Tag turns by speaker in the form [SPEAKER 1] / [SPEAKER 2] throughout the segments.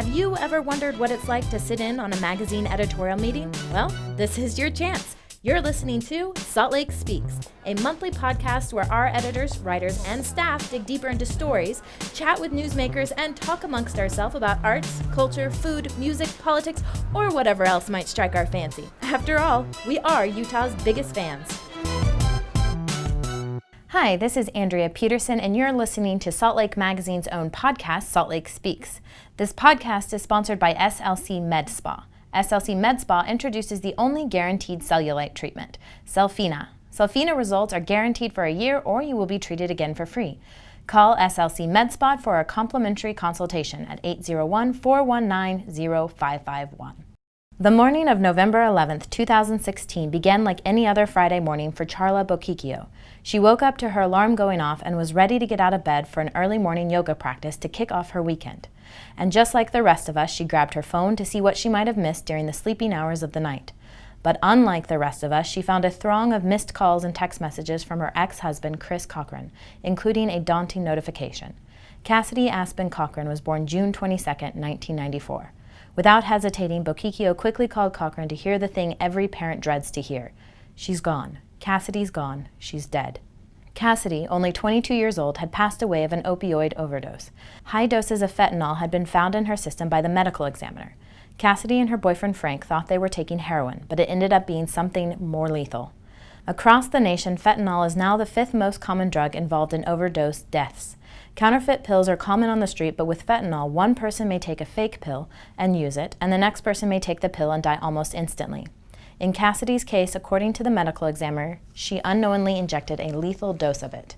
[SPEAKER 1] Have you ever wondered what it's like to sit in on a magazine editorial meeting? Well, this is your chance. You're listening to Salt Lake Speaks, a monthly podcast where our editors, writers, and staff dig deeper into stories, chat with newsmakers, and talk amongst ourselves about arts, culture, food, music, politics, or whatever else might strike our fancy. After all, we are Utah's biggest fans. Hi, this is Andrea Peterson, and you're listening to Salt Lake Magazine's own podcast, Salt Lake Speaks. This podcast is sponsored by SLC Med Spa. SLC Med Spa introduces the only guaranteed cellulite treatment, Selfina. Selfina results are guaranteed for a year, or you will be treated again for free. Call SLC Med Spa for a complimentary consultation at 801-419-0551. The morning of November 11th, 2016 began like any other Friday morning for Charla Bocchicchio. She woke up to her alarm going off and was ready to get out of bed for an early morning yoga practice to kick off her weekend. And just like the rest of us, she grabbed her phone to see what she might have missed during the sleeping hours of the night. But unlike the rest of us, she found a throng of missed calls and text messages from her ex-husband, Chris Cochran, including a daunting notification. Cassidy Aspen Cochran was born June 22, 1994. Without hesitating, Bocchicchio quickly called Cochran to hear the thing every parent dreads to hear. She's gone. Cassidy's gone. She's dead. Cassidy, only 22 years old, had passed away of an opioid overdose. High doses of fentanyl had been found in her system by the medical examiner. Cassidy and her boyfriend Frank thought they were taking heroin, but it ended up being something more lethal. Across the nation, fentanyl is now the fifth most common drug involved in overdose deaths. Counterfeit pills are common on the street, but with fentanyl, one person may take a fake pill and use it, and the next person may take the pill and die almost instantly. In Cassidy's case, according to the medical examiner, she unknowingly injected a lethal dose of it.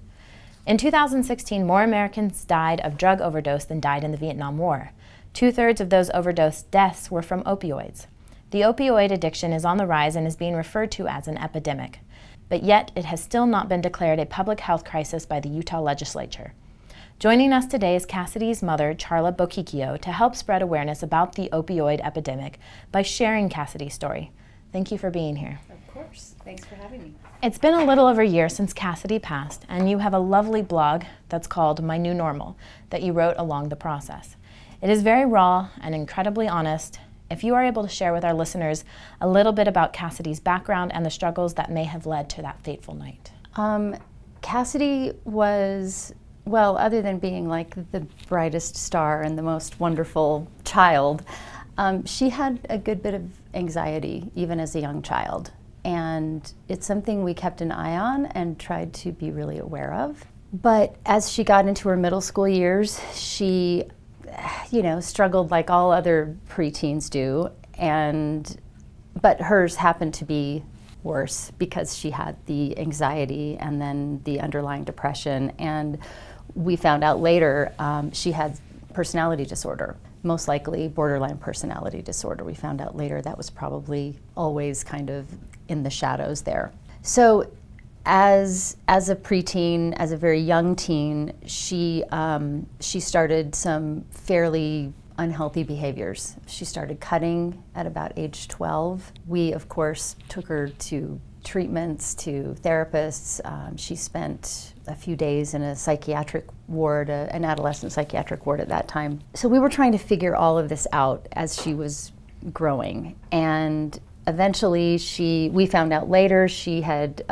[SPEAKER 1] In 2016, more Americans died of drug overdose than died in the Vietnam War. 2/3 of those overdose deaths were from opioids. The opioid addiction is on the rise and is being referred to as an epidemic. But yet, it has still not been declared a public health crisis by the Utah Legislature. Joining us today is Cassidy's mother, Charla Bocchicchio, to help spread awareness about the opioid epidemic by sharing Cassidy's story. Thank you for being here.
[SPEAKER 2] Of course. Thanks for having me.
[SPEAKER 1] It's been a little over a year since Cassidy passed, and you have a lovely blog that's called My New Normal that you wrote along the process. It is very raw and incredibly honest. If you are able to share with our listeners a little bit about Cassidy's background and the struggles that may have led to that fateful night.
[SPEAKER 2] Cassidy was, well, other than being like the brightest star and the most wonderful child, she had a good bit of anxiety even as a young child. And it's something we kept an eye on and tried to be really aware of. But as she got into her middle school years, she, struggled like all other preteens do. But hers happened to be worse because she had the anxiety and then the underlying depression. And we found out later she had personality disorder, most likely borderline personality disorder. We found out later that was probably always kind of in the shadows there. So as a preteen, as a very young teen, she started some fairly unhealthy behaviors. She started cutting at about age 12. We, of course, took her to treatments, to therapists. She spent a few days in a psychiatric ward, an adolescent psychiatric ward at that time. So we were trying to figure all of this out as she was growing. And eventually we found out later she had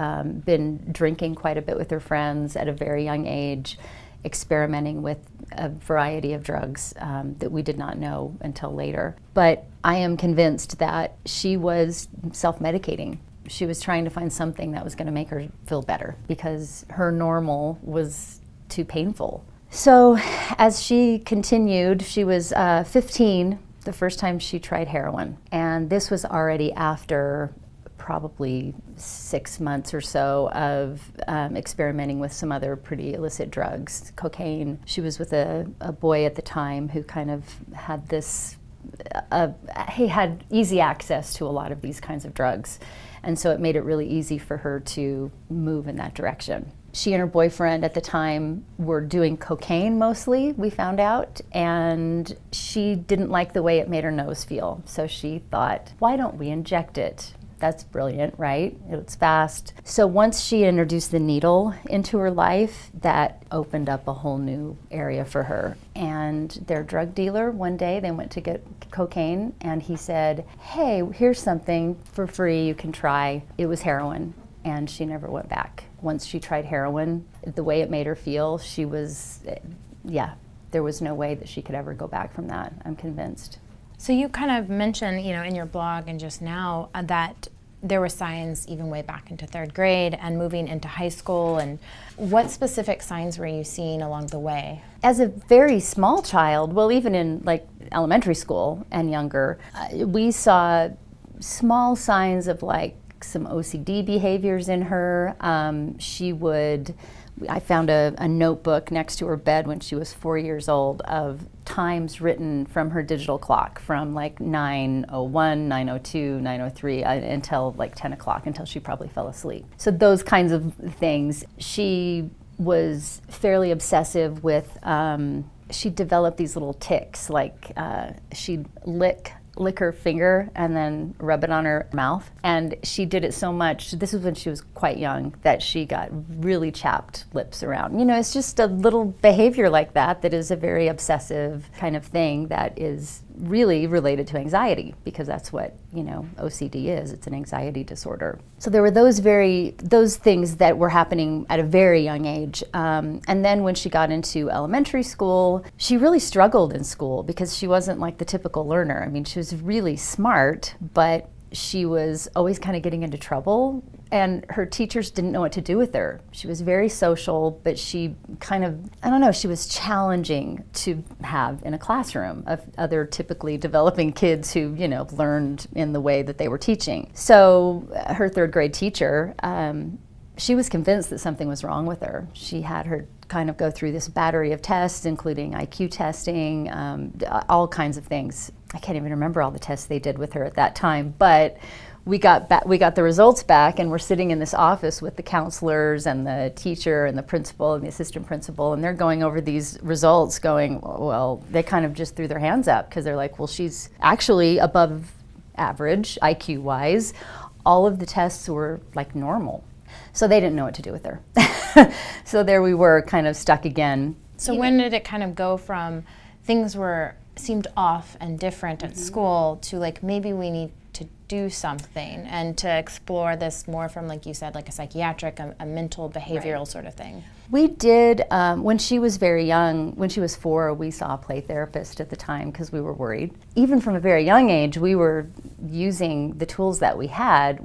[SPEAKER 2] been drinking quite a bit with her friends at a very young age, experimenting with a variety of drugs that we did not know until later. But I am convinced that she was self-medicating. She was trying to find something that was going to make her feel better because her normal was too painful. So as she continued, she was 15 the first time she tried heroin. And this was already after probably 6 months or so of experimenting with some other pretty illicit drugs, cocaine. She was with a boy at the time who kind of had this, he had easy access to a lot of these kinds of drugs. And so it made it really easy for her to move in that direction. She and her boyfriend at the time were doing cocaine mostly, we found out, and she didn't like the way it made her nose feel. So she thought, why don't we inject it? That's brilliant, right? It's fast. So once she introduced the needle into her life, that opened up a whole new area for her. And their drug dealer, one day they went to get cocaine, and he said, hey, here's something for free you can try. It was heroin, and she never went back. Once she tried heroin, the way it made her feel, she was, there was no way that she could ever go back from that, I'm convinced.
[SPEAKER 1] So you kind of mentioned, in your blog and just now that there were signs even way back into third grade and moving into high school. And what specific signs were you seeing along the way?
[SPEAKER 2] As a very small child, well, even in like elementary school and younger, we saw small signs of like some OCD behaviors in her. I found a notebook next to her bed when she was 4 years old of times written from her digital clock from like 9:01, 9:02, 9:03 until like 10 o'clock, until she probably fell asleep. So those kinds of things. She was fairly obsessive with, she developed these little tics, like she'd lick her finger and then rub it on her mouth. And she did it so much, this was when she was quite young, that she got really chapped lips around. It's just a little behavior like that is a very obsessive kind of thing that is really related to anxiety, because that's what, OCD is. It's an anxiety disorder. So there were those things that were happening at a very young age. And then when she got into elementary school, she really struggled in school because she wasn't like the typical learner. I mean, she was really smart, but she was always kind of getting into trouble, and her teachers didn't know what to do with her. She was very social, but she kind of, she was challenging to have in a classroom of other typically developing kids who, learned in the way that they were teaching. So her third grade teacher, she was convinced that something was wrong with her. She had her kind of go through this battery of tests, including IQ testing, all kinds of things. I can't even remember all the tests they did with her at that time, but we got the results back, and we're sitting in this office with the counselors and the teacher and the principal and the assistant principal, and they're going over these results going, well, they kind of just threw their hands up because they're like, well, she's actually above average IQ-wise. All of the tests were like normal. So they didn't know what to do with her. So there we were, kind of stuck again.
[SPEAKER 1] So when did it kind of go from things seemed off and different at school to like maybe we need to do something and to explore this more from, like you said, like a psychiatric, a mental behavioral sort of thing?
[SPEAKER 2] We did, when she was very young, when she was 4, we saw a play therapist at the time because we were worried. Even from a very young age, we were using the tools that we had.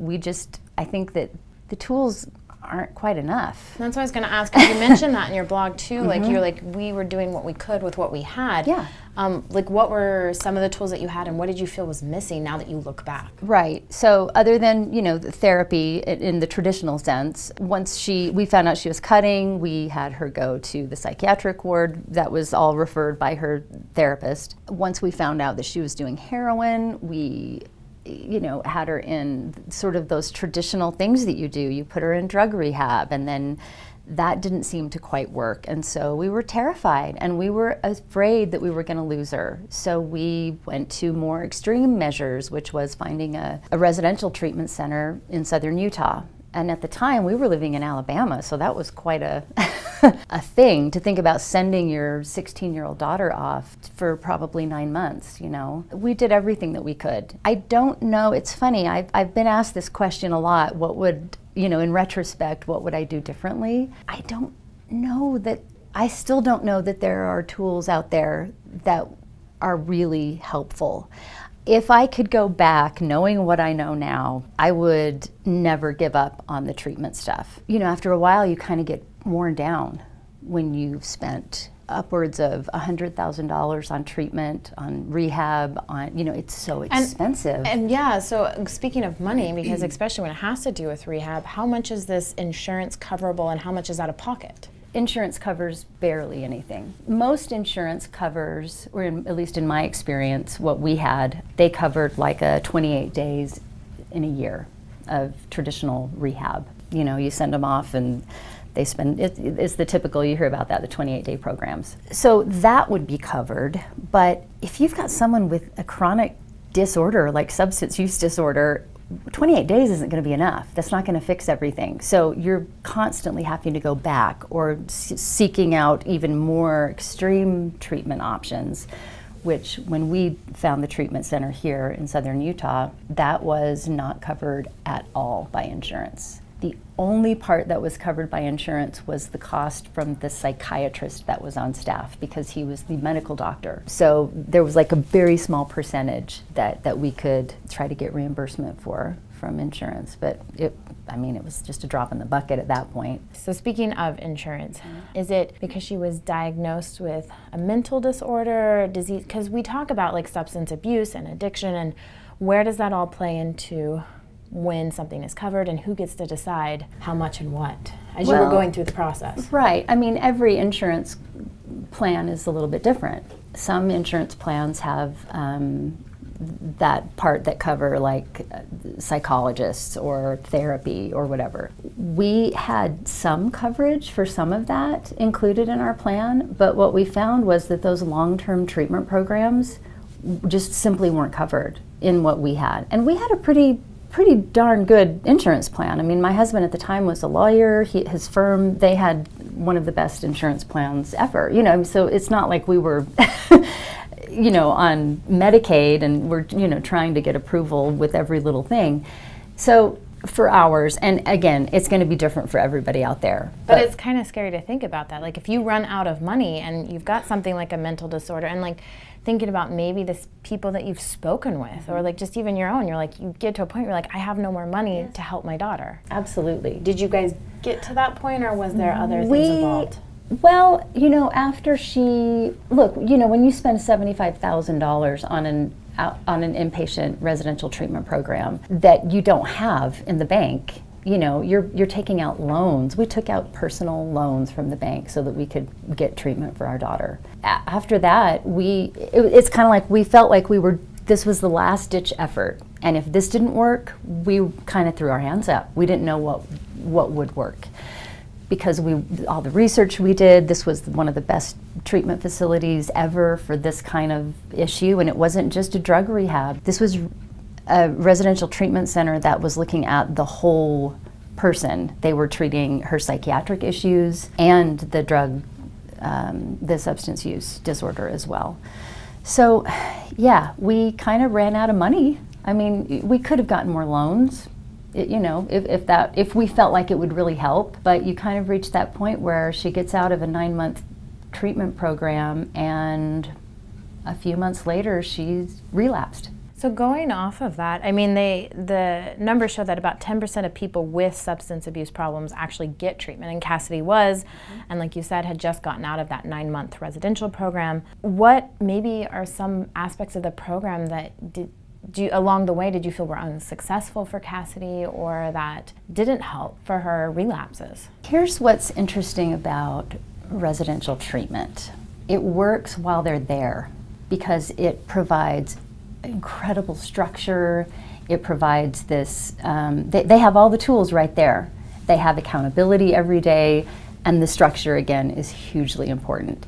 [SPEAKER 2] I think that the tools aren't quite enough.
[SPEAKER 1] That's what I was going to ask. You mentioned that in your blog too. Like you're like, we were doing what we could with what we had.
[SPEAKER 2] Yeah.
[SPEAKER 1] Like what were some of the tools that you had, and what did you feel was missing now that you look back?
[SPEAKER 2] Right. So other than, the therapy in the traditional sense, once we found out she was cutting, we had her go to the psychiatric ward. That was all referred by her therapist. Once we found out that she was doing heroin, we had her in sort of those traditional things that you do. You put her in drug rehab, and then that didn't seem to quite work. And so we were terrified, and we were afraid that we were going to lose her. So we went to more extreme measures, which was finding a residential treatment center in southern Utah. And at the time, we were living in Alabama, so that was quite a thing to think about, sending your 16-year-old daughter off for probably 9 months, We did everything that we could. I don't know, it's funny, I've been asked this question a lot, what would, in retrospect, what would I do differently? I still don't know that there are tools out there that are really helpful. If I could go back knowing what I know now, I would never give up on the treatment stuff. After a while, you kind of get worn down when you've spent upwards of $100,000 on treatment, on rehab, it's so expensive.
[SPEAKER 1] And yeah, so speaking of money, because especially when it has to do with rehab, how much is this insurance coverable and how much is out of pocket?
[SPEAKER 2] Insurance covers barely anything. Most insurance covers, or at least in my experience, what we had, they covered like 28 days in a year of traditional rehab. You send them off and they spend, it's the typical, you hear about that, the 28-day programs. So that would be covered, but if you've got someone with a chronic disorder like substance use disorder, 28 days isn't going to be enough. That's not going to fix everything. So you're constantly having to go back or seeking out even more extreme treatment options, which when we found the treatment center here in southern Utah, that was not covered at all by insurance. The only part that was covered by insurance was the cost from the psychiatrist that was on staff, because he was the medical doctor. So there was like a very small percentage that we could try to get reimbursement for from insurance, but it was just a drop in the bucket at that point.
[SPEAKER 1] So speaking of insurance, is it because she was diagnosed with a mental disorder, disease? Because we talk about like substance abuse and addiction, and where does that all play into when something is covered, and who gets to decide how much and what as you were going through the process?
[SPEAKER 2] Right. I mean, every insurance plan is a little bit different. Some insurance plans have that part that cover like psychologists or therapy or whatever. We had some coverage for some of that included in our plan, but what we found was that those long-term treatment programs just simply weren't covered in what we had. And we had a pretty darn good insurance plan. I mean, my husband at the time was a lawyer. His firm, they had one of the best insurance plans ever. So it's not like we were, on Medicaid and we're, trying to get approval with every little thing. So for ours, and again, it's going to be different for everybody out there.
[SPEAKER 1] But it's kind of scary to think about that. Like if you run out of money and you've got something like a mental disorder, and like thinking about maybe this people that you've spoken with, or like just even your own, you're like, you get to a point where you're like, I have no more money to help my daughter.
[SPEAKER 2] Absolutely.
[SPEAKER 1] Did you guys get to that point, or was there other things involved?
[SPEAKER 2] Well, after when you spend $75,000 on an inpatient residential treatment program that you don't have in the bank, you're taking out loans. We took out personal loans from the bank so that we could get treatment for our daughter. After that, it's kind of like we felt like this was the last ditch effort. And if this didn't work, we kind of threw our hands up. We didn't know what would work. Because all the research we did, this was one of the best treatment facilities ever for this kind of issue, and it wasn't just a drug rehab. This was a residential treatment center that was looking at the whole person. They were treating her psychiatric issues and the substance use disorder as well. So, yeah, we kind of ran out of money. I mean, we could have gotten more loans. If we felt like it would really help, but you kind of reach that point where she gets out of a 9-month treatment program, and a few months later she's relapsed.
[SPEAKER 1] So going off of that, I mean, the numbers show that about 10% of people with substance abuse problems actually get treatment, and Cassidy was, and like you said, had just gotten out of that 9-month residential program. What maybe are some aspects of the program that along the way did you feel were unsuccessful for Cassidy, or that didn't help for her relapses?
[SPEAKER 2] Here's what's interesting about residential treatment. It works while they're there because it provides incredible structure. It provides this, they have all the tools right there. They have accountability every day, and the structure, again, is hugely important.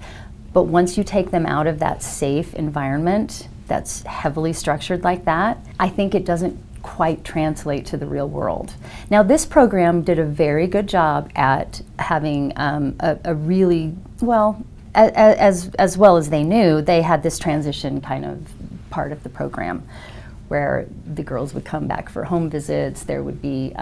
[SPEAKER 2] But once you take them out of that safe environment that's heavily structured like that, I think it doesn't quite translate to the real world. Now, this program did a very good job at having a really, as well as they knew, they had this transition kind of part of the program where the girls would come back for home visits. There would be,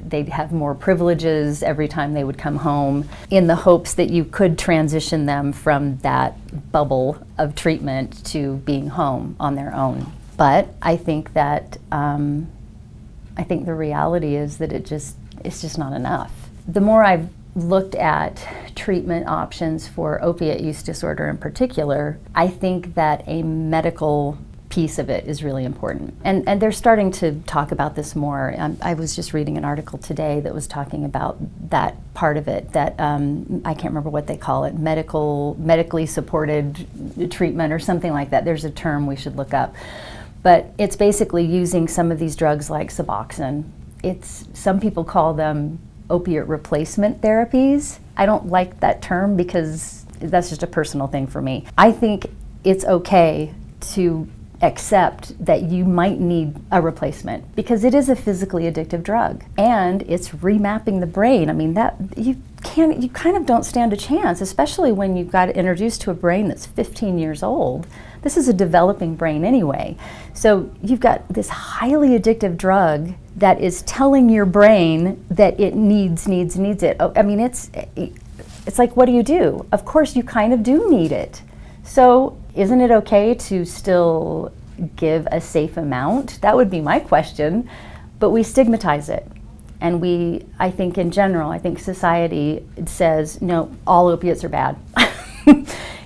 [SPEAKER 2] they'd have more privileges every time they would come home, in the hopes that you could transition them from that bubble of treatment to being home on their own. But I think that, I think the reality is that it's just not enough. The more I've looked at treatment options for opiate use disorder in particular, I think that a medical piece of it is really important. And they're starting to talk about this more. I was just reading an article today that was talking about that part of it, that I can't remember what they call it, medically supported treatment or something like that. There's a term we should look up. But it's basically using some of these drugs like Suboxone. Some people call them opiate replacement therapies. I don't like that term because that's just a personal thing for me. I think it's okay to accept that you might need a replacement, because it is a physically addictive drug and it's remapping the brain. I mean, that you kind of don't stand a chance, especially when you've got introduced to a brain that's 15 years old. This is a developing brain anyway. So you've got this highly addictive drug that is telling your brain that it needs it. I mean, it's like, what do? Of course you kind of do need it. So isn't it okay to still give a safe amount? That would be my question. But we stigmatize it. And I think in general, society says, no, all opiates are bad.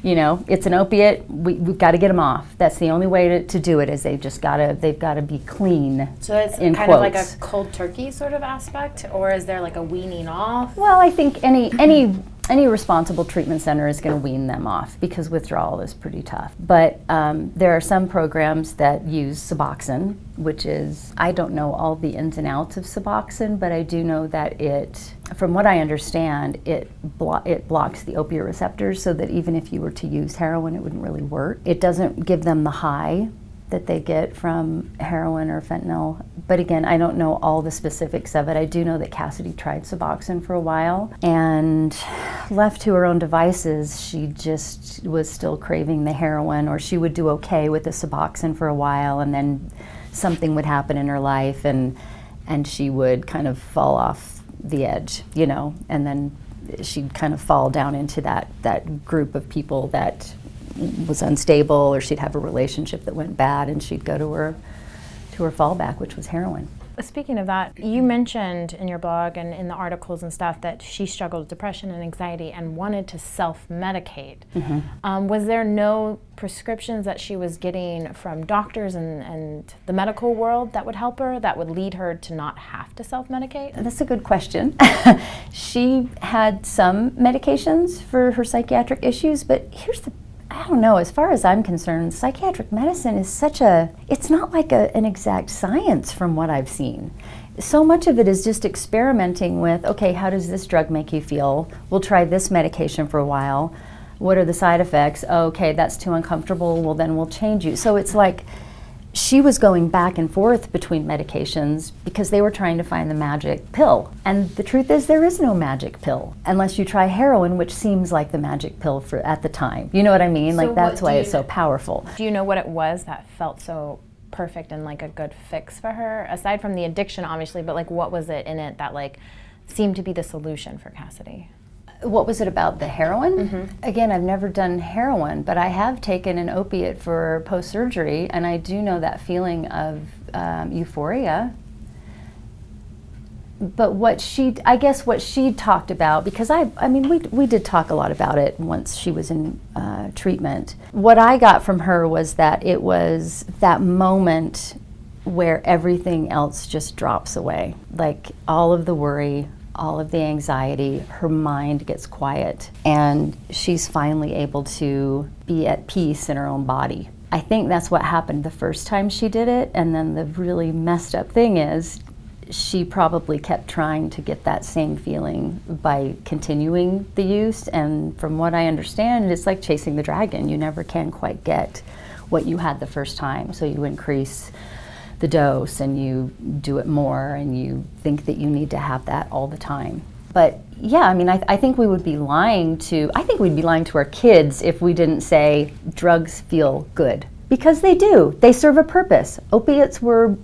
[SPEAKER 2] You know, it's an opiate, we've got to get them off. That's the only way to do it, is they've got to be clean.
[SPEAKER 1] So it's kind of like a cold turkey sort of aspect, or is there like a weaning off?
[SPEAKER 2] Well, I think any responsible treatment center is going to wean them off, because withdrawal is pretty tough. But there are some programs that use Suboxone, which is, I don't know all the ins and outs of Suboxone, but I do know that from what I understand, it blocks the opioid receptors, so that even if you were to use heroin, it wouldn't really work. It doesn't give them the high that they get from heroin or fentanyl. But again, I don't know all the specifics of it. I do know that Cassidy tried Suboxone for a while, and left to her own devices, she just was still craving the heroin, or she would do okay with the Suboxone for a while, and then something would happen in her life, and she would kind of fall off the edge, you know, and then she'd kind of fall down into that group of people that was unstable, or she'd have a relationship that went bad, and she'd go to her fallback, which was heroin.
[SPEAKER 1] Speaking of that, you mentioned in your blog and in the articles and stuff that she struggled with depression and anxiety and wanted to self-medicate. Mm-hmm. Was there no prescriptions that she was getting from doctors and the medical world that would help her, that would lead her to not have to self-medicate?
[SPEAKER 2] That's a good question. She had some medications for her psychiatric issues, but I don't know, as far as I'm concerned, psychiatric medicine is it's not like an exact science from what I've seen. So much of it is just experimenting with, okay, how does this drug make you feel? We'll try this medication for a while. What are the side effects? Oh, okay, that's too uncomfortable, well then we'll change you. So it's like she was going back and forth between medications because they were trying to find the magic pill. And the truth is, there is no magic pill unless you try heroin, which seems like the magic pill at the time. You know what I mean?
[SPEAKER 1] So
[SPEAKER 2] like, that's why it's so powerful.
[SPEAKER 1] Do you know what it was that felt so perfect and like a good fix for her? Aside from the addiction, obviously, but like, what was it in it that like seemed to be the solution for Cassidy?
[SPEAKER 2] What was it about the heroin?
[SPEAKER 1] Mm-hmm.
[SPEAKER 2] Again, I've never done heroin, but I have taken an opiate for post-surgery, and I do know that feeling of euphoria. But what she talked about, because I mean, we did talk a lot about it once she was in treatment. What I got from her was that it was that moment where everything else just drops away. Like, all of the worry, all of the anxiety, her mind gets quiet, and she's finally able to be at peace in her own body. I think that's what happened the first time she did it, and then the really messed up thing is she probably kept trying to get that same feeling by continuing the use, and from what I understand, it's like chasing the dragon. You never can quite get what you had the first time, so you increase the dose and you do it more, and you think that you need to have that all the time. But yeah, I mean, I think we'd be lying to our kids if we didn't say drugs feel good, because they do. They serve a purpose. Opiates were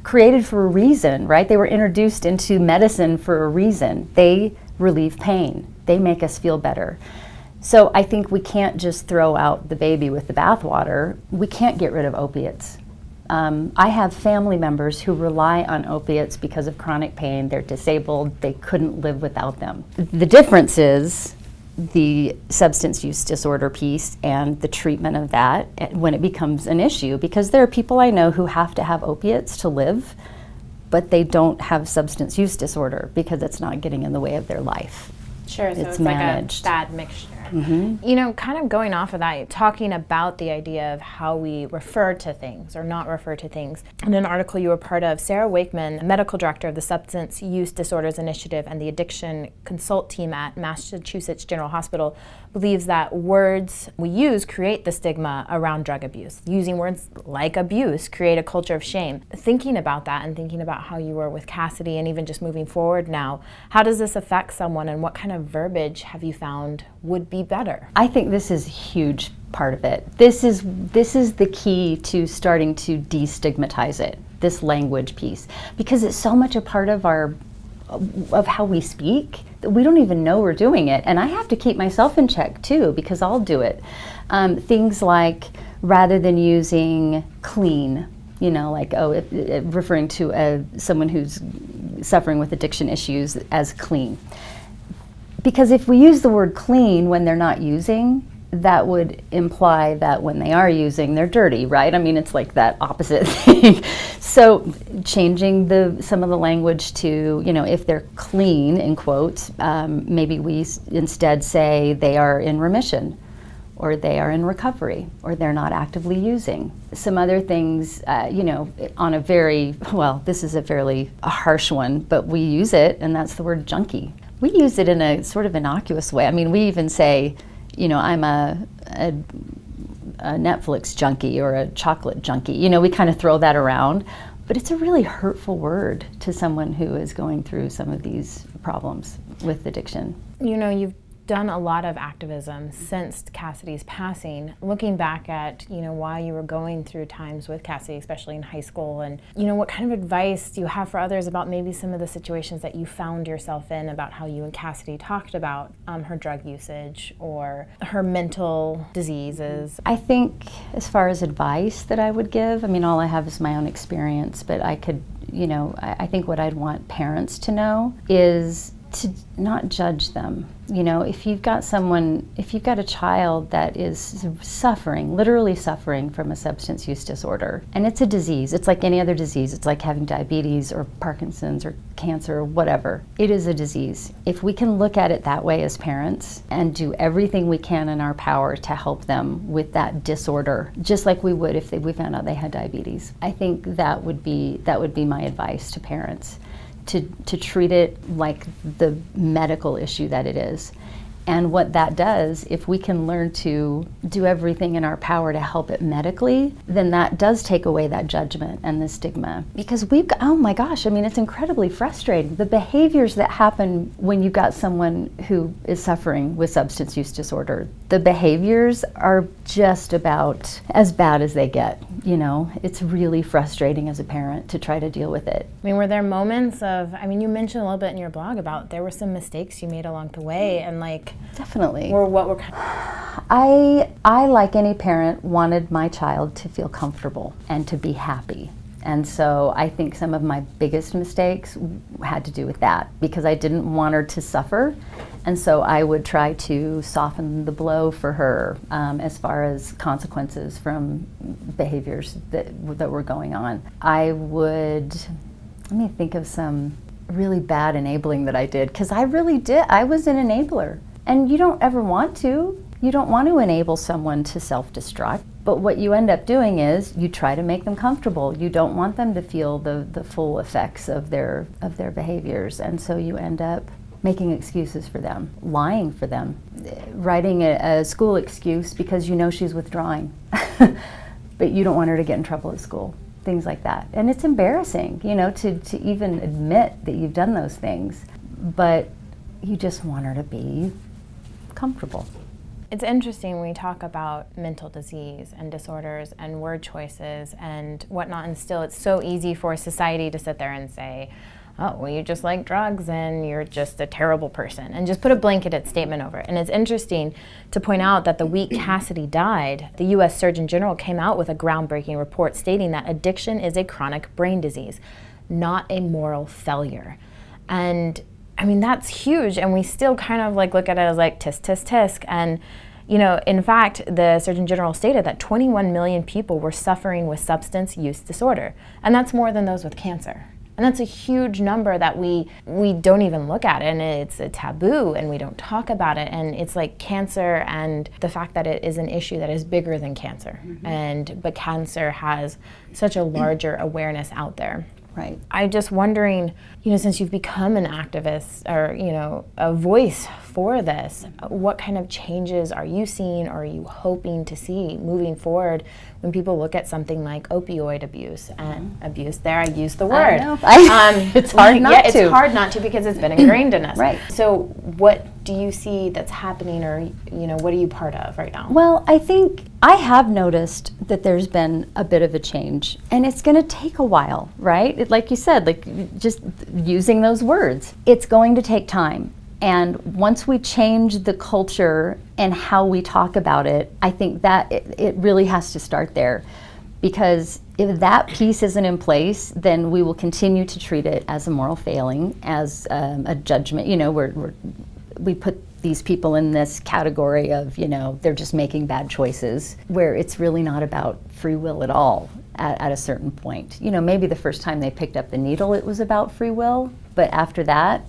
[SPEAKER 2] created for a reason, right? They were introduced into medicine for a reason. They relieve pain. They make us feel better. So I think we can't just throw out the baby with the bathwater. We can't get rid of opiates. I have family members who rely on opiates because of chronic pain. They're disabled. They couldn't live without them. The difference is the substance use disorder piece and the treatment of that when it becomes an issue, because there are people I know who have to have opiates to live, but they don't have substance use disorder because it's not getting in the way of their life.
[SPEAKER 1] Sure, so it's
[SPEAKER 2] managed.
[SPEAKER 1] Like a bad mixture.
[SPEAKER 2] Mm-hmm.
[SPEAKER 1] You know, kind of going off of that, talking about the idea of how we refer to things or not refer to things. In an article you were part of, Sarah Wakeman, medical director of the Substance Use Disorders Initiative and the Addiction Consult Team at Massachusetts General Hospital, believes that words we use create the stigma around drug abuse. Using words like abuse create a culture of shame. Thinking about that and thinking about how you were with Cassidy and even just moving forward now, how does this affect someone and what kind of verbiage have you found would be better?
[SPEAKER 2] I think this is a huge part of it. This is the key to starting to destigmatize it, this language piece, because it's so much a part of how we speak that we don't even know we're doing it. And I have to keep myself in check too, because I'll do it. Things like, rather than using clean, like, referring to someone who's suffering with addiction issues as clean. Because if we use the word clean when they're not using, that would imply that when they are using, they're dirty, right? I mean, it's like that opposite thing. So changing some of the language to, if they're clean, in quotes, maybe we instead say they are in remission, or they are in recovery, or they're not actively using. Some other things, on a very, this is a fairly harsh one, but we use it, and that's the word junkie. We use it in a sort of innocuous way. I mean, we even say, I'm a Netflix junkie or a chocolate junkie. We kind of throw that around, but it's a really hurtful word to someone who is going through some of these problems with addiction.
[SPEAKER 1] You've done a lot of activism since Cassidy's passing. Looking back at, why you were going through times with Cassidy, especially in high school, and, what kind of advice do you have for others about maybe some of the situations that you found yourself in, about how you and Cassidy talked about her drug usage or her mental diseases?
[SPEAKER 2] I think as far as advice that I would give, all I have is my own experience, but I could, I think what I'd want parents to know is to not judge them. If you've got a child that is suffering, literally suffering from a substance use disorder, and it's a disease, it's like any other disease, it's like having diabetes or Parkinson's or cancer or whatever, it is a disease. If we can look at it that way as parents and do everything we can in our power to help them with that disorder, just like we would if we found out they had diabetes, I think that would be my advice to parents. To treat it like the medical issue that it is. And what that does, if we can learn to do everything in our power to help it medically, then that does take away that judgment and the stigma. Because oh my gosh, it's incredibly frustrating. The behaviors that happen when you've got someone who is suffering with substance use disorder, the behaviors are just about as bad as they get. It's really frustrating as a parent to try to deal with it.
[SPEAKER 1] Were there moments of, you mentioned a little bit in your blog about there were some mistakes you made along the way, and
[SPEAKER 2] Definitely.
[SPEAKER 1] Or what were
[SPEAKER 2] I, like any parent, wanted my child to feel comfortable and to be happy. And so I think some of my biggest mistakes had to do with that, because I didn't want her to suffer. And so I would try to soften the blow for her as far as consequences from behaviors that were going on. Let me think of some really bad enabling that I did, because I really did. I was an enabler. And you don't ever want to. You don't want to enable someone to self-destruct. But what you end up doing is you try to make them comfortable. You don't want them to feel the full effects of their behaviors. And so you end up making excuses for them, lying for them, writing a school excuse because she's withdrawing. But you don't want her to get in trouble at school. Things like that. And it's embarrassing, to even admit that you've done those things. But you just want her to be comfortable.
[SPEAKER 1] It's interesting when we talk about mental disease and disorders and word choices and whatnot, and still it's so easy for society to sit there and say, oh, well, you just like drugs and you're just a terrible person, and just put a blanketed statement over it. And it's interesting to point out that the week Cassidy died, the U.S. Surgeon General came out with a groundbreaking report stating that addiction is a chronic brain disease, not a moral failure. And that's huge, and we still kind of look at it as tisk, tisk, tisk. And, in fact, the Surgeon General stated that 21 million people were suffering with substance use disorder. And that's more than those with cancer. And that's a huge number that we don't even look at, and it's a taboo, and we don't talk about it. And it's like cancer, and the fact that it is an issue that is bigger than cancer. Mm-hmm. But cancer has such a larger awareness out there.
[SPEAKER 2] Right.
[SPEAKER 1] I'm just wondering, since you've become an activist or, a voice for this, what kind of changes are you seeing or are you hoping to see moving forward when people look at something like opioid abuse and abuse? There, I use the word.
[SPEAKER 2] I know. It's hard not to.
[SPEAKER 1] It's hard not to because it's been ingrained in us.
[SPEAKER 2] Right.
[SPEAKER 1] So what do you see that's happening or, what are you part of right now?
[SPEAKER 2] Well, I think I have noticed that there's been a bit of a change, and it's going to take a while, right? Like you said, like just using those words, it's going to take time. And once we change the culture and how we talk about it, I think that it really has to start there. Because if that piece isn't in place, then we will continue to treat it as a moral failing, as a judgment. We put these people in this category of, they're just making bad choices, where it's really not about free will at all at a certain point. Maybe the first time they picked up the needle, it was about free will, but after that,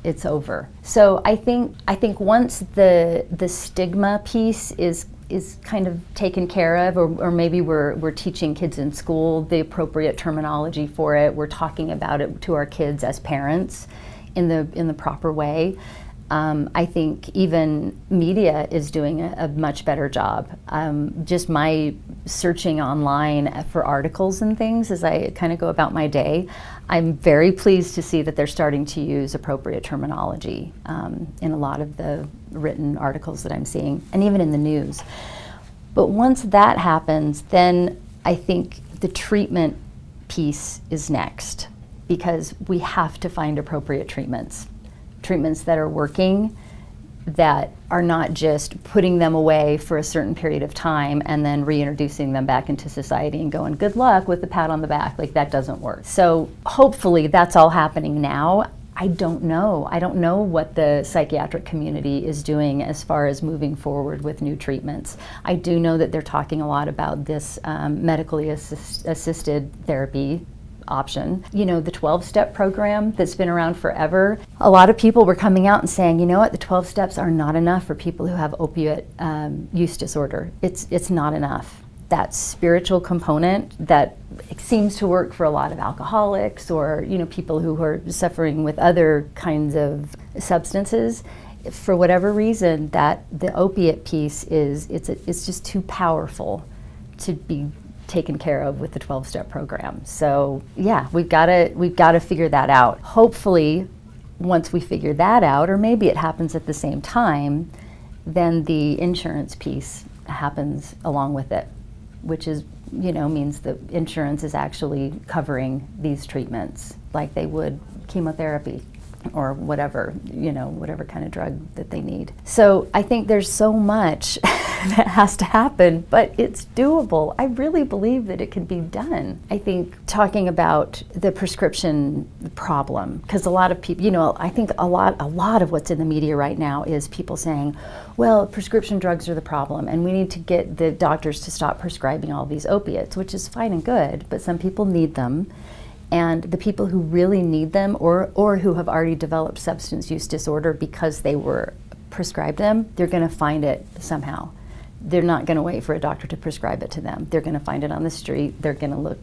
[SPEAKER 2] it's over. So I think once the stigma piece is kind of taken care of, or maybe we're teaching kids in school the appropriate terminology for it, we're talking about it to our kids as parents in the proper way. I think even media is doing a much better job. Just my searching online for articles and things as I kind of go about my day, I'm very pleased to see that they're starting to use appropriate terminology in a lot of the written articles that I'm seeing, and even in the news. But once that happens, then I think the treatment piece is next, because we have to find appropriate treatments that are working, that are not just putting them away for a certain period of time and then reintroducing them back into society and going, good luck with the pat on the back. Like, that doesn't work. So hopefully that's all happening now. I don't know. I don't know what the psychiatric community is doing as far as moving forward with new treatments. I do know that they're talking a lot about this medically assisted therapy option. The 12-step program that's been around forever, a lot of people were coming out and saying, the 12 steps are not enough for people who have opiate use disorder. It's not enough. That spiritual component that seems to work for a lot of alcoholics or, people who are suffering with other kinds of substances, for whatever reason, that the opiate piece it's just too powerful to be taken care of with the 12-step program. So yeah, we've got to figure that out. Hopefully, once we figure that out, or maybe it happens at the same time, then the insurance piece happens along with it, which is, means the insurance is actually covering these treatments like they would chemotherapy or whatever, whatever kind of drug that they need. So I think there's so much that has to happen, but it's doable. I really believe that it can be done. I think talking about the prescription problem, because a lot of people, I think a lot of what's in the media right now is people saying, well, prescription drugs are the problem, and we need to get the doctors to stop prescribing all these opiates, which is fine and good, but some people need them. And the people who really need them or who have already developed substance use disorder because they were prescribed them, they're going to find it somehow. They're not going to wait for a doctor to prescribe it to them. They're going to find it on the street. They're going to look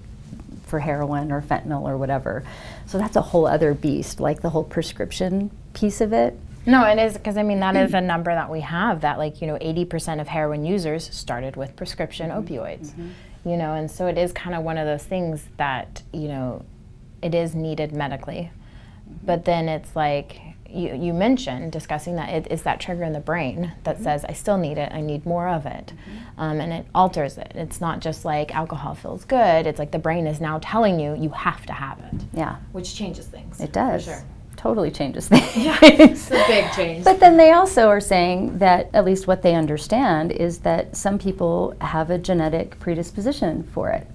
[SPEAKER 2] for heroin or fentanyl or whatever. So that's a whole other beast, like the whole prescription piece of it.
[SPEAKER 1] No, it is, because that is a number that we have, that 80% of heroin users started with prescription opioids. And so it is kind of one of those things that, it is needed medically. But then it's like, you mentioned discussing that it is that trigger in the brain that says, I still need it, I need more of it. And it alters it. It's not just like alcohol feels good, it's like the brain is now telling you, you have to have it.
[SPEAKER 2] Yeah.
[SPEAKER 1] Which changes things.
[SPEAKER 2] It does.
[SPEAKER 1] For sure.
[SPEAKER 2] Totally changes things.
[SPEAKER 1] Yeah, it's a big change.
[SPEAKER 2] But then they also are saying that, at least what they understand, is that some people have a genetic predisposition for it.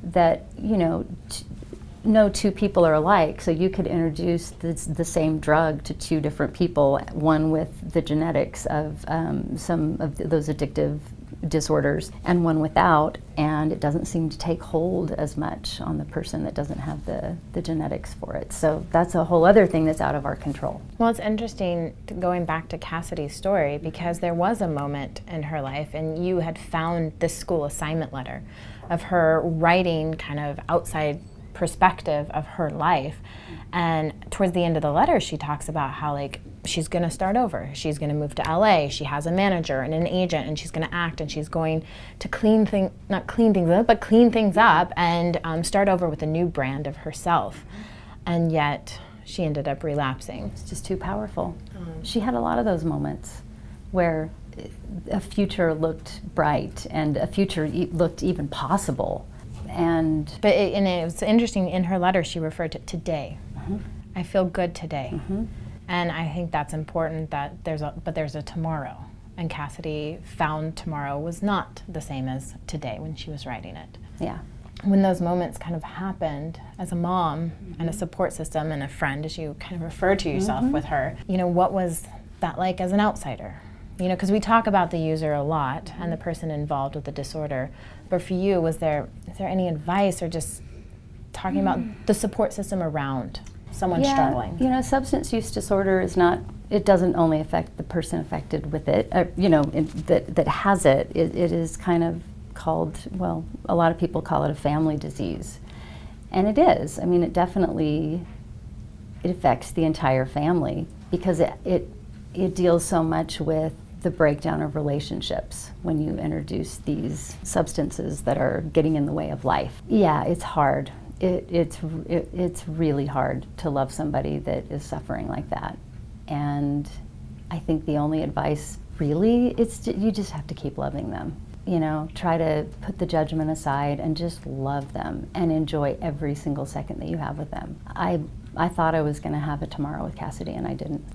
[SPEAKER 2] That, no two people are alike, so you could introduce the same drug to two different people, one with the genetics of some of those addictive disorders and one without, and it doesn't seem to take hold as much on the person that doesn't have the genetics for it. So that's a whole other thing that's out of our control.
[SPEAKER 1] Well, it's interesting going back to Cassidy's story, because there was a moment in her life, and you had found this school assignment letter of her writing kind of outside perspective of her life. And towards the end of the letter, she talks about how like she's going to start over. She's going to move to LA. She has a manager and an agent, and she's going to act, and she's going to clean things up and start over with a new brand of herself. And yet she ended up relapsing.
[SPEAKER 2] It's just too powerful. She had a lot of those moments where a future looked bright and a future looked even possible. But it was interesting, in her letter she referred to today. I feel good today. And I think that's important, that there's a tomorrow. And Cassidy found tomorrow was not the same as today when she was writing it. Yeah.
[SPEAKER 1] When those moments kind of happened as a mom and a support system and a friend, as you kind of referred to yourself with her, what was that like as an outsider? Because we talk about the user a lot and the person involved with the disorder, but for you, is there any advice or just talking about the support system around someone struggling?
[SPEAKER 2] Substance use disorder is not, it doesn't only affect the person affected with it, that has it. It is kind of called, well, a lot of people call it a family disease. And it is. I mean, it affects the entire family because it deals so much with the breakdown of relationships when you introduce these substances that are getting in the way of life. Yeah, it's hard. It's really hard to love somebody that is suffering like that. And I think the only advice really is you just have to keep loving them. Try to put the judgment aside and just love them and enjoy every single second that you have with them. I thought I was going to have a tomorrow with Cassidy, and I didn't.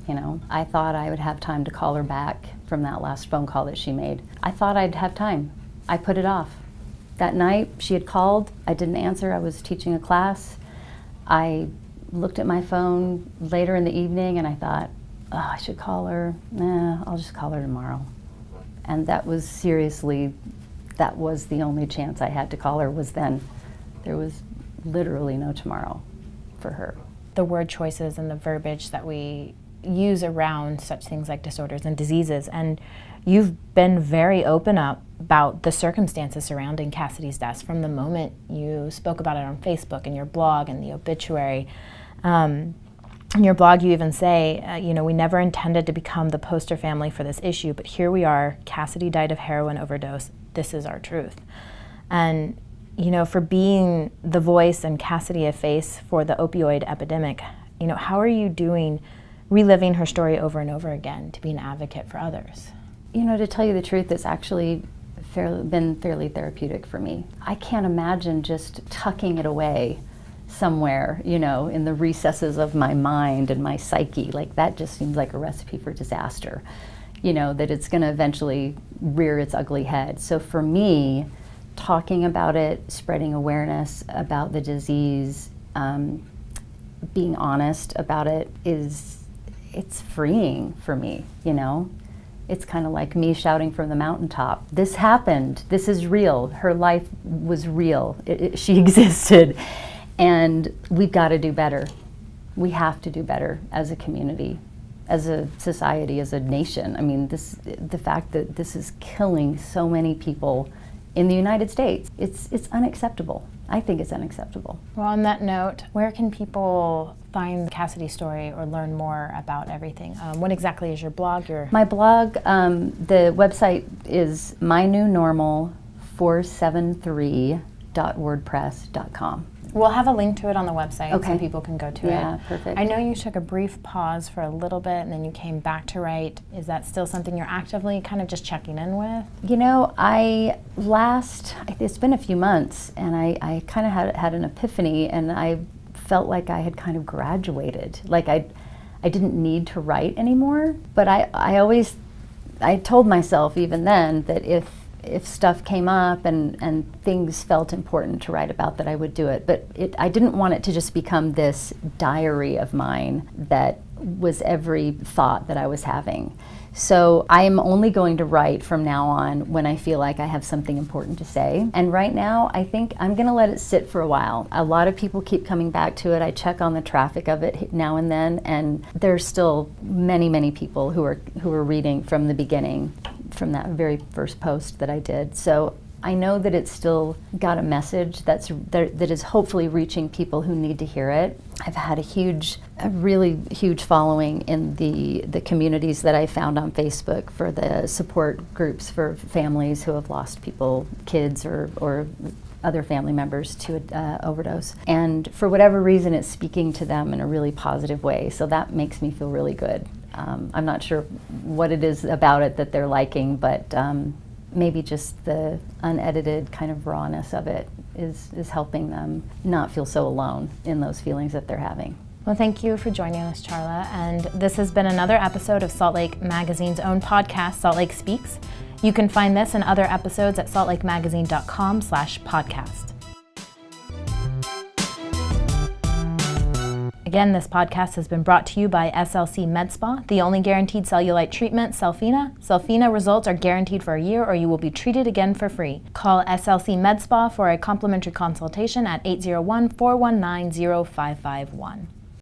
[SPEAKER 2] I thought I would have time to call her back from that last phone call that she made. I thought I'd have time. I put it off. That night she had called. I didn't answer. I was teaching a class. I looked at my phone later in the evening and I thought, oh, I should call her. Nah, I'll just call her tomorrow. And that was the only chance I had to call her was then. There was literally no tomorrow for her.
[SPEAKER 1] The word choices and the verbiage that we use around such things like disorders and diseases, and you've been very open about the circumstances surrounding Cassidy's death from the moment you spoke about it on Facebook and your blog and the obituary. In your blog, you even say, we never intended to become the poster family for this issue, but here we are. Cassidy died of heroin overdose. This is our truth. And, for being the voice and Cassidy a face for the opioid epidemic, how are you doing reliving her story over and over again to be an advocate for others?
[SPEAKER 2] To tell you the truth, it's actually been fairly therapeutic for me. I can't imagine just tucking it away somewhere, in the recesses of my mind and my psyche. Like, that just seems like a recipe for disaster, that it's going to eventually rear its ugly head. So for me, talking about it, spreading awareness about the disease, being honest about it it's freeing for me, It's kind of like me shouting from the mountaintop. This happened. This is real. Her life was real. She existed. And we've got to do better. We have to do better as a community, as a society, as a nation. I mean, the fact that this is killing so many people in the United States, it's unacceptable. I think it's unacceptable.
[SPEAKER 1] Well, on that note, where can people find Cassidy's story or learn more about everything? What exactly is your blog?
[SPEAKER 2] My blog, the website is mynewnormal473.wordpress.com.
[SPEAKER 1] We'll have a link to it on the website so people can go to it.
[SPEAKER 2] Yeah, perfect.
[SPEAKER 1] I know you took a brief pause for a little bit and then you came back to write. Is that still something you're actively kind of just checking in with?
[SPEAKER 2] It's been a few months and I kind of had an epiphany and I felt like I had kind of graduated. Like I didn't need to write anymore. But I told myself even then that if stuff came up and things felt important to write about, that I would do it. But I didn't want it to just become this diary of mine that was every thought that I was having. So I am only going to write from now on when I feel like I have something important to say. And right now, I think I'm going to let it sit for a while. A lot of people keep coming back to it. I check on the traffic of it now and then, and there's still many, many people who are reading from the beginning, from that very first post that I did. So I know that it's still got a message that is hopefully reaching people who need to hear it. I've had a really huge following in the communities that I found on Facebook for the support groups for families who have lost people, kids or other family members to overdose. And for whatever reason, it's speaking to them in a really positive way. So that makes me feel really good. I'm not sure what it is about it that they're liking, but maybe just the unedited kind of rawness of it is helping them not feel so alone in those feelings that they're having.
[SPEAKER 1] Well, thank you for joining us, Charla. And this has been another episode of Salt Lake Magazine's own podcast, Salt Lake Speaks. You can find this and other episodes at saltlakemagazine.com/podcast. Again, this podcast has been brought to you by SLC Med Spa, the only guaranteed cellulite treatment, Selfina. Selfina results are guaranteed for a year or you will be treated again for free. Call SLC Med Spa for a complimentary consultation at 801-419-0551.